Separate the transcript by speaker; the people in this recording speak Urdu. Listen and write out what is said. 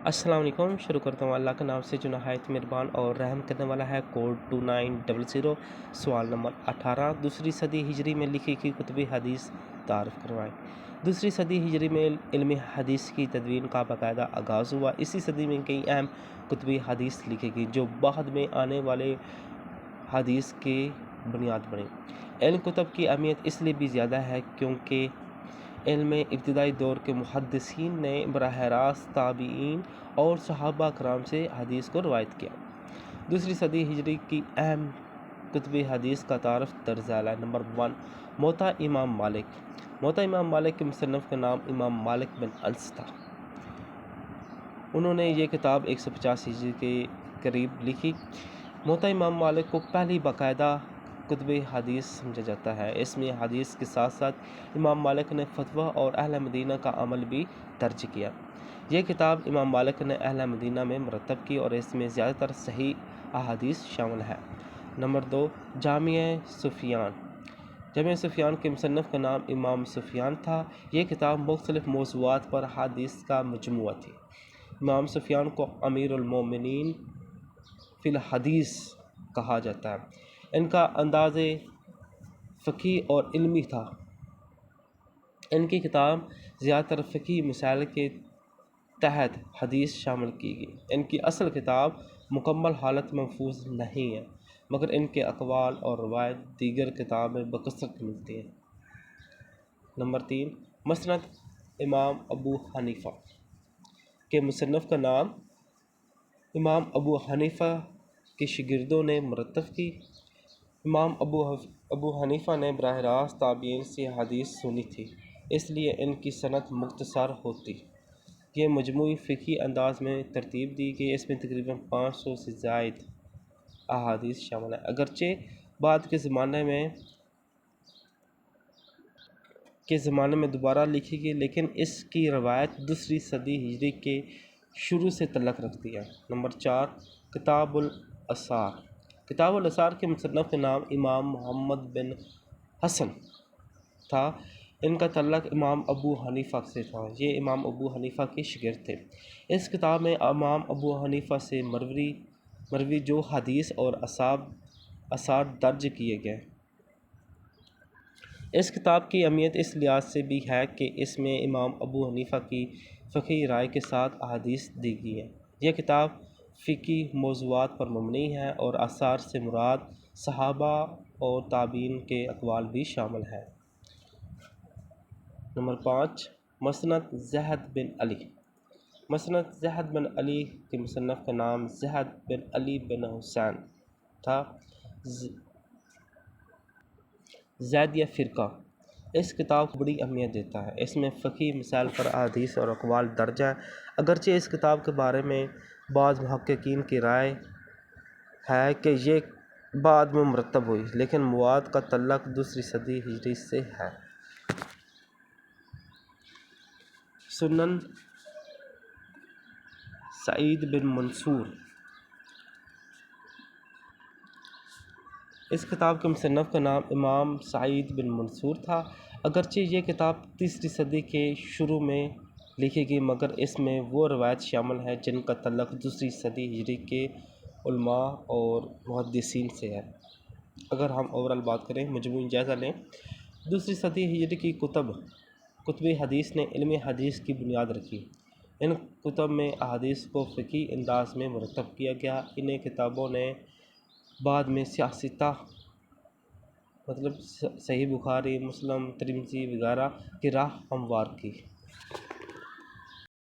Speaker 1: السلام علیکم۔ شروع کرتا ہوں اللہ کے نام سے جو نہایت مہربان اور رحم کرنے والا ہے۔ کوڈ 2900 سوال نمبر 18 دوسری صدی ہجری میں لکھی گئی کتب حدیث تعارف کروائیں۔ دوسری صدی ہجری میں علم حدیث کی تدوین کا باقاعدہ آغاز ہوا۔ اسی صدی میں کئی اہم کتب حدیث لکھی گئی جو بعد میں آنے والے حدیث کی بنیاد بنی۔ ان کتب کی اہمیت اس لیے بھی زیادہ ہے کیونکہ علم ابتدائی دور کے محدثین نے براہ راست تابعین اور صحابہ کرام سے حدیث کو روایت کیا۔ دوسری صدی ہجری کی اہم کتب حدیث کا تعارف درج ذیل ہے۔ نمبر 1، موطا امام مالک۔ موطا امام مالک کے مصنف کا نام امام مالک بن انس تھا۔ انہوں نے یہ کتاب 150 ہجری کے قریب لکھی۔ موطا امام مالک کو پہلی باقاعدہ کتب حدیث سمجھا جاتا ہے۔ اس میں حدیث کے ساتھ ساتھ امام مالک نے فتویٰ اور اہل مدینہ کا عمل بھی درج کیا۔ یہ کتاب امام مالک نے اہل مدینہ میں مرتب کی اور اس میں زیادہ تر صحیح احادیث شامل ہے۔ نمبر 2، جامع سفیان۔ جامع سفیان کے مصنف کا نام امام سفیان تھا۔ یہ کتاب مختلف موضوعات پر احادیث کا مجموعہ تھی۔ امام سفیان کو امیر المومنین فی الحدیث کہا جاتا ہے۔ ان کا انداز فقہی اور علمی تھا۔ ان کی کتاب زیادہ تر فقہی مسائل کے تحت حدیث شامل کی گئی۔ ان کی اصل کتاب مکمل حالت میں محفوظ نہیں ہے مگر ان کے اقوال اور روایات دیگر کتاب میں بکثرت ملتی ہیں۔ نمبر 3، مسند امام ابو حنیفہ کے مصنف کا نام امام ابو حنیفہ کے شاگردوں نے مرتب کی۔ امام ابو حنیفہ نے براہ راست تابعین سے حدیث سنی تھی اس لیے ان کی سند مختصر ہوتی۔ یہ مجموعی فقہی انداز میں ترتیب دی گئی۔ اس میں تقریباً 500 سے زائد احادیث شامل ہیں۔ اگرچہ بعد کے زمانے میں دوبارہ لکھی گئی لیکن اس کی روایت دوسری صدی ہجری کے شروع سے تعلق رکھتی ہے۔ نمبر 4، کتاب الاثار۔ کتاب الاثار کے مصنف کا نام امام محمد بن حسن تھا۔ ان کا تعلق امام ابو حنیفہ سے تھا۔ یہ امام ابو حنیفہ کے شاگرد تھے۔ اس کتاب میں امام ابو حنیفہ سے مروی جو حدیث اور آثار درج کیے گئے۔ اس کتاب کی اہمیت اس لحاظ سے بھی ہے کہ اس میں امام ابو حنیفہ کی فقہی رائے کے ساتھ احادیث دی گئی ہیں۔ یہ کتاب فقہی موضوعات پر مبنی ہے اور آثار سے مراد صحابہ اور تابعین کے اقوال بھی شامل ہیں۔ نمبر 5، مسند زہد بن علی۔ مسند زہد بن علی کے مصنف کا نام زہد بن علی بن حسین تھا۔ زیدیہ فرقہ اس کتاب کو بڑی اہمیت دیتا ہے۔ اس میں فقہی مسائل پر احادیث اور اقوال درج ہیں۔ اگرچہ اس کتاب کے بارے میں بعض محققین کی رائے ہے کہ یہ بعد میں مرتب ہوئی لیکن مواد کا تعلق دوسری صدی ہجری سے ہے۔ سنن سعید بن منصور۔ اس کتاب کے مصنف کا نام امام سعید بن منصور تھا۔ اگرچہ یہ کتاب تیسری صدی کے شروع میں لکھی گئی مگر اس میں وہ روایات شامل ہیں جن کا تعلق دوسری صدی ہجری کے علماء اور محدثین سے ہے۔ اگر ہم اوورال بات کریں، مجموعی جائزہ لیں، دوسری صدی ہجری کی کتب حدیث نے علم حدیث کی بنیاد رکھی۔ ان کتب میں احادیث کو فقہی انداز میں مرتب کیا گیا۔ انہیں کتابوں نے بعد میں سیاستہ صحیح بخاری، مسلم، ترمذی وغیرہ کی راہ ہموار کی۔